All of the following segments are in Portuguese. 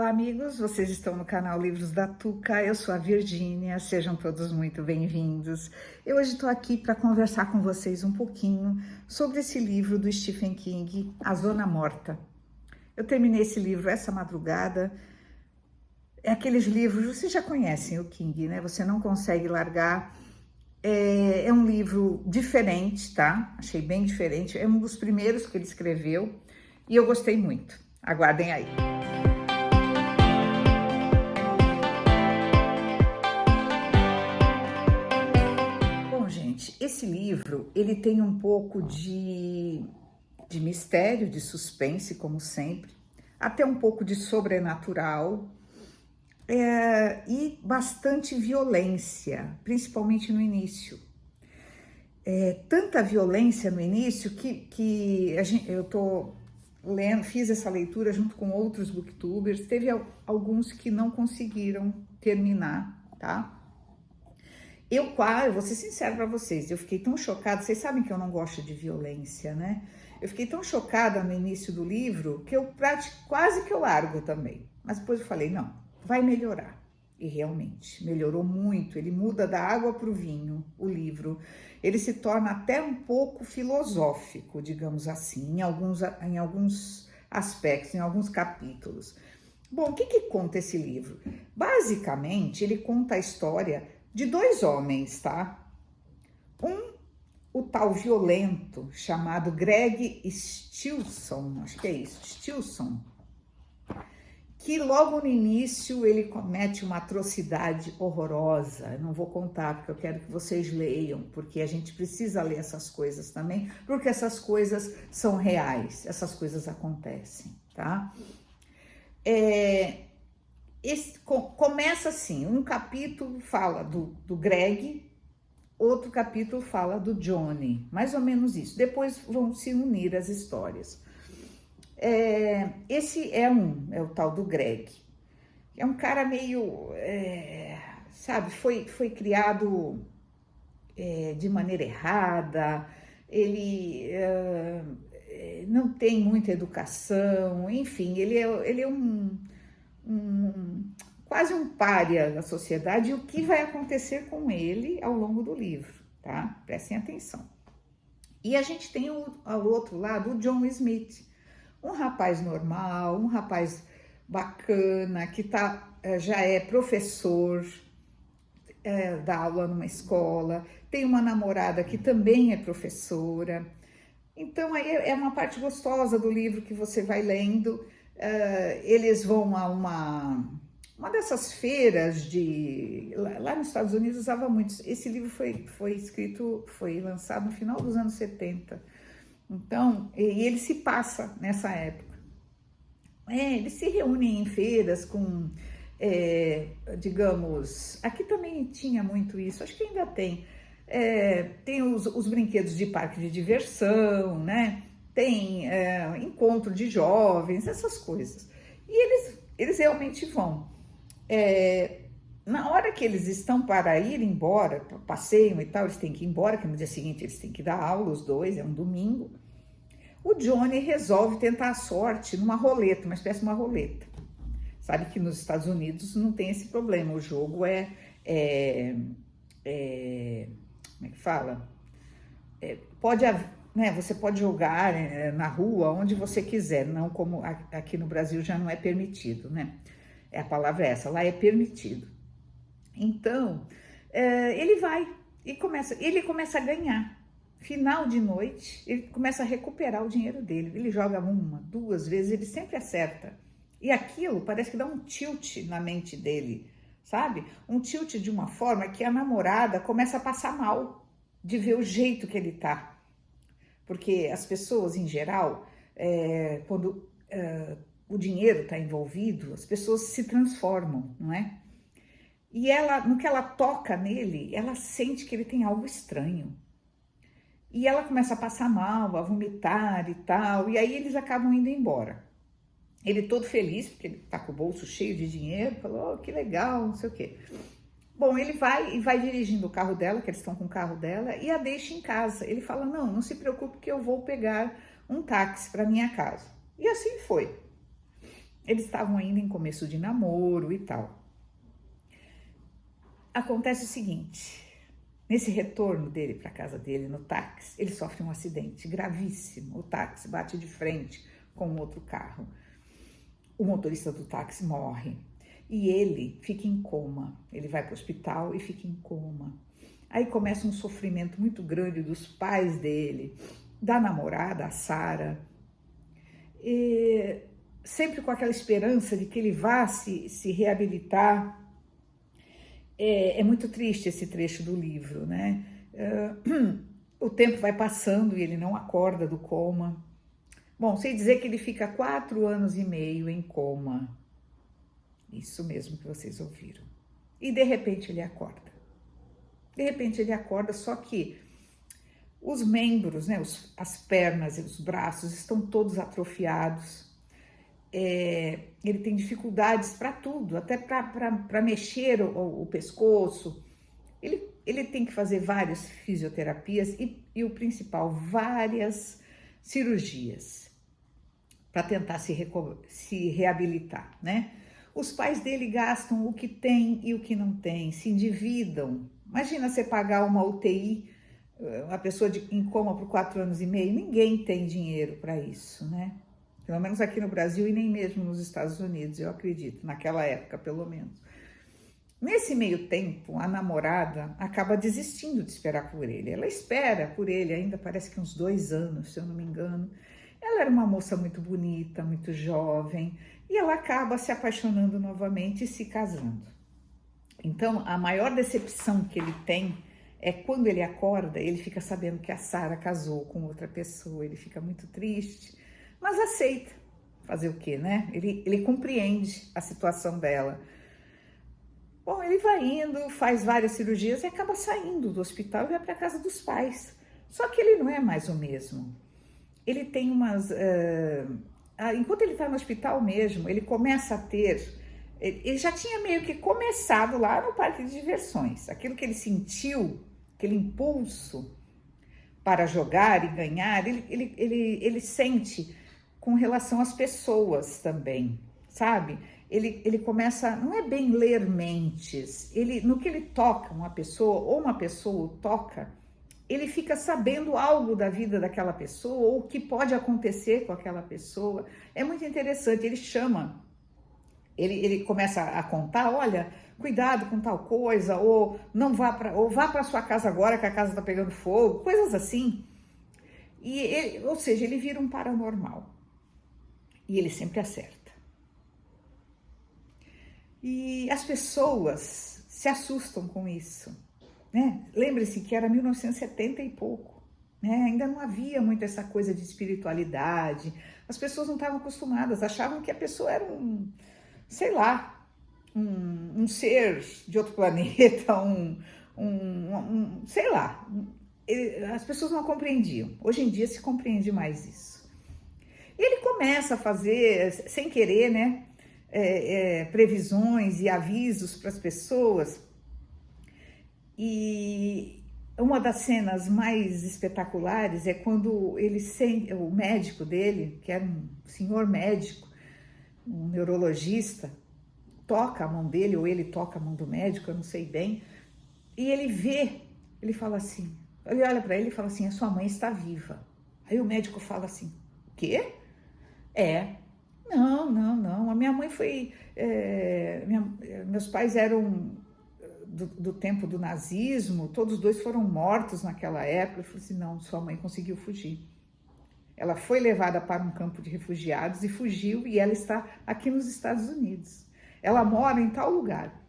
Olá, amigos, vocês estão no canal Livros da Tuca, eu sou a Virgínia, sejam todos muito bem-vindos. Eu hoje estou aqui para conversar com vocês um pouquinho sobre esse livro do Stephen King, A Zona Morta. Eu terminei esse livro essa madrugada. É aqueles livros, vocês já conhecem o King, né? Você não consegue largar. É um livro diferente, tá? Achei bem diferente. É um dos primeiros que ele escreveu e eu gostei muito. Aguardem aí. Bom, gente, esse livro, ele tem um pouco de mistério, de suspense, como sempre, até um pouco de sobrenatural, e bastante violência, principalmente no início. Tanta violência no início que eu tô lendo, fiz essa leitura junto com outros booktubers, teve alguns que não conseguiram terminar, tá? Eu vou ser sincera para vocês, eu fiquei tão chocada, vocês sabem que eu não gosto de violência, né? Eu fiquei tão chocada no início do livro que eu quase que eu largo também. Mas depois eu falei, não, vai melhorar. E realmente, melhorou muito. Ele muda da água para o vinho, o livro. Ele se torna até um pouco filosófico, digamos assim, em alguns aspectos, em alguns capítulos. Bom, o que conta esse livro? Basicamente, ele conta a história de dois homens, tá? O tal violento chamado Greg Stilson, acho que é isso, Stilson, que logo no início ele comete uma atrocidade horrorosa. Eu não vou contar porque eu quero que vocês leiam, porque a gente precisa ler essas coisas também, porque essas coisas são reais, essas coisas acontecem, tá? Começa assim, um capítulo fala do Greg, outro capítulo fala do Johnny, mais ou menos isso. Depois vão se unir as histórias. Esse é o tal do Greg. É um cara meio, sabe, foi criado de maneira errada, ele não tem muita educação, enfim, ele é quase um pária da sociedade, e o que vai acontecer com ele ao longo do livro, tá? Prestem atenção. E a gente tem ao outro lado o John Smith, um rapaz normal, um rapaz bacana, que já é professor, dá aula numa escola, tem uma namorada que também é professora. Então aí é uma parte gostosa do livro que você vai lendo. Eles vão a uma dessas feiras lá nos Estados Unidos usava muito. Esse livro foi lançado no final dos anos 70. Então, e ele se passa nessa época. Eles se reúnem em feiras com, digamos, aqui também tinha muito isso, acho que ainda tem. Tem os brinquedos de parque de diversão, né? Tem encontro de jovens, essas coisas. E eles realmente vão. Na hora que eles estão para ir embora, passeiam e tal, eles têm que ir embora, que no dia seguinte eles têm que dar aula, os dois, é um domingo. O Johnny resolve tentar a sorte numa roleta, uma espécie de uma roleta. Sabe que nos Estados Unidos não tem esse problema, o jogo como é que fala? Você pode jogar na rua, onde você quiser, não como aqui no Brasil já não é permitido, né? A palavra é essa, lá é permitido. Então, ele vai e ele começa a ganhar. Final de noite, ele começa a recuperar o dinheiro dele. Ele joga uma, duas vezes, ele sempre acerta. E aquilo parece que dá um tilt na mente dele, sabe? Um tilt de uma forma que a namorada começa a passar mal de ver o jeito que ele tá. Porque as pessoas, em geral, quando o dinheiro está envolvido, as pessoas se transformam, não é? E no que ela toca nele, ela sente que ele tem algo estranho. E ela começa a passar mal, a vomitar e tal, e aí eles acabam indo embora. Ele todo feliz, porque ele tá com o bolso cheio de dinheiro, falou, oh, que legal, não sei o quê. Bom, ele vai dirigindo o carro dela, que eles estão com o carro dela, e a deixa em casa. Ele fala, não se preocupe que eu vou pegar um táxi para minha casa. E assim foi. Eles estavam ainda em começo de namoro e tal. Acontece o seguinte, nesse retorno dele para casa dele no táxi, ele sofre um acidente gravíssimo. O táxi bate de frente com outro carro. O motorista do táxi morre e ele fica em coma. Ele vai para o hospital e fica em coma. Aí começa um sofrimento muito grande dos pais dele, da namorada, a Sara, e sempre com aquela esperança de que ele vá se reabilitar. É muito triste esse trecho do livro, né? O tempo vai passando e ele não acorda do coma. Bom, sei dizer que ele fica 4 anos e meio em coma. Isso mesmo que vocês ouviram. E de repente ele acorda. De repente ele acorda, só que os membros, né, as pernas e os braços estão todos atrofiados. Ele tem dificuldades para tudo, até para mexer o pescoço. Ele tem que fazer várias fisioterapias e o principal, várias cirurgias para tentar se reabilitar, né? Os pais dele gastam o que tem e o que não tem, se endividam. Imagina você pagar uma UTI, uma pessoa em coma por 4 anos e meio, ninguém tem dinheiro para isso, né? Pelo menos aqui no Brasil e nem mesmo nos Estados Unidos, eu acredito, naquela época pelo menos. Nesse meio tempo, a namorada acaba desistindo de esperar por ele. Ela espera por ele ainda, parece que uns 2 anos, se eu não me engano. Ela era uma moça muito bonita, muito jovem, e ela acaba se apaixonando novamente e se casando. Então, a maior decepção que ele tem é quando ele acorda, ele fica sabendo que a Sara casou com outra pessoa, ele fica muito triste, mas aceita. Fazer o quê, né? Ele compreende a situação dela. Bom, ele vai indo, faz várias cirurgias e acaba saindo do hospital e vai para a casa dos pais. Só que ele não é mais o mesmo. Ele tem umas... enquanto ele está no hospital mesmo, ele começa a ter... Ele já tinha meio que começado lá no parque de diversões. Aquilo que ele sentiu, aquele impulso para jogar e ganhar, ele sente com relação às pessoas também, sabe? Ele começa, não é bem ler mentes, no que ele toca uma pessoa, ou uma pessoa o toca, ele fica sabendo algo da vida daquela pessoa, ou o que pode acontecer com aquela pessoa. É muito interessante, ele começa a contar, olha, cuidado com tal coisa, ou vá para sua casa agora que a casa está pegando fogo, coisas assim. Ou seja, ele vira um paranormal. E ele sempre acerta. E as pessoas se assustam com isso, né? Lembre-se que era 1970 e pouco, né? Ainda não havia muito essa coisa de espiritualidade. As pessoas não estavam acostumadas, achavam que a pessoa era sei lá, um ser de outro planeta, sei lá. As pessoas não compreendiam. Hoje em dia se compreende mais isso. E ele começa a fazer, sem querer, né, previsões e avisos para as pessoas. E uma das cenas mais espetaculares é quando o médico dele, que era um senhor médico, um neurologista, toca a mão dele, ou ele toca a mão do médico, eu não sei bem, e ele fala assim, ele olha para ele e fala assim, a sua mãe está viva. Aí o médico fala assim, o quê? Não, a minha mãe foi, meus pais eram do tempo do nazismo, todos os 2 foram mortos naquela época. Eu falei assim, não, sua mãe conseguiu fugir. Ela foi levada para um campo de refugiados e fugiu, e ela está aqui nos Estados Unidos. Ela mora em tal lugar.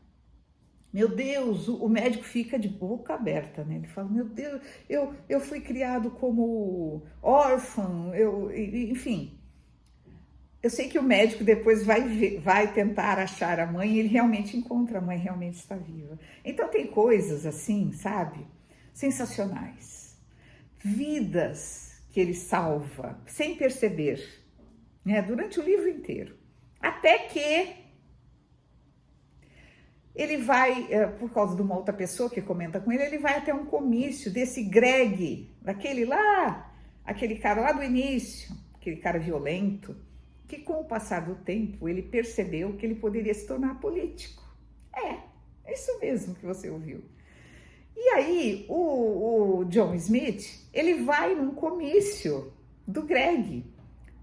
Meu Deus, o médico fica de boca aberta, né? Ele fala, meu Deus, eu fui criado como órfão, enfim. Eu sei que o médico depois vai tentar achar a mãe e ele realmente encontra, a mãe realmente está viva. Então tem coisas assim, sabe? Sensacionais. Vidas que ele salva sem perceber, né? Durante o livro inteiro. Até que ele vai, por causa de uma outra pessoa que comenta com ele, ele vai até um comício desse Greg, aquele cara lá do início, aquele cara violento, que com o passar do tempo ele percebeu que ele poderia se tornar político. É isso mesmo que você ouviu. E aí o John Smith, ele vai num comício do Greg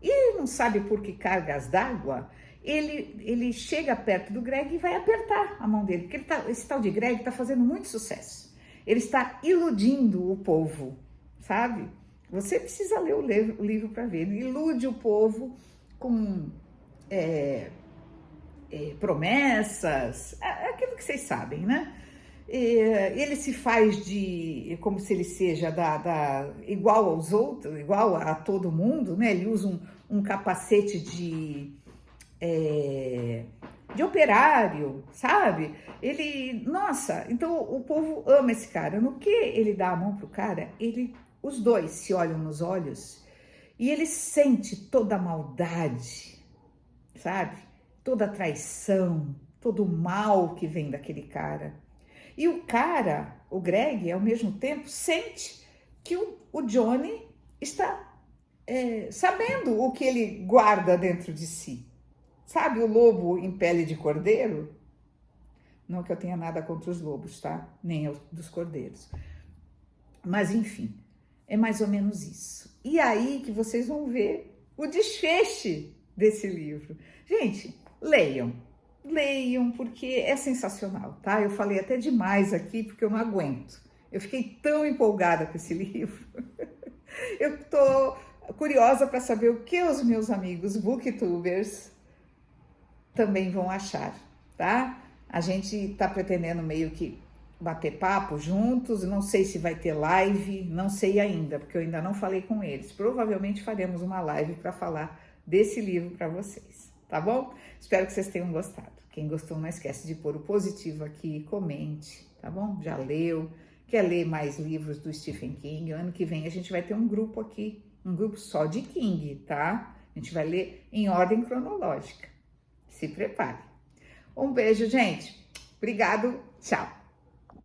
e ele não sabe por que cargas d'água, ele chega perto do Greg e vai apertar a mão dele, porque esse tal de Greg está fazendo muito sucesso. Ele está iludindo o povo, sabe? Você precisa ler o livro para ver. Ele ilude o povo com promessas, aquilo que vocês sabem, né? Ele se faz como se ele seja igual aos outros, igual a todo mundo, né? Ele usa um capacete de operário, sabe? Nossa, então o povo ama esse cara. No que ele dá a mão pro cara, os dois se olham nos olhos e ele sente toda a maldade, sabe? Toda a traição, todo o mal que vem daquele cara. E o cara, o Greg, ao mesmo tempo, sente que o Johnny está sabendo o que ele guarda dentro de si. Sabe o lobo em pele de cordeiro? Não que eu tenha nada contra os lobos, tá? Nem dos cordeiros. Mas, enfim, é mais ou menos isso. E aí que vocês vão ver o desfecho desse livro. Gente, leiam, porque é sensacional, tá? Eu falei até demais aqui, porque eu não aguento. Eu fiquei tão empolgada com esse livro. Eu tô curiosa para saber o que os meus amigos booktubers também vão achar, tá? A gente tá pretendendo meio que bater papo juntos, não sei se vai ter live, não sei ainda, porque eu ainda não falei com eles. Provavelmente faremos uma live para falar desse livro para vocês, tá bom? Espero que vocês tenham gostado. Quem gostou, não esquece de pôr o positivo aqui, comente, tá bom? Já leu? Quer ler mais livros do Stephen King? Ano que vem a gente vai ter um grupo aqui, um grupo só de King, tá? A gente vai ler em ordem cronológica. Se prepare. Um beijo, gente. Obrigado. Tchau.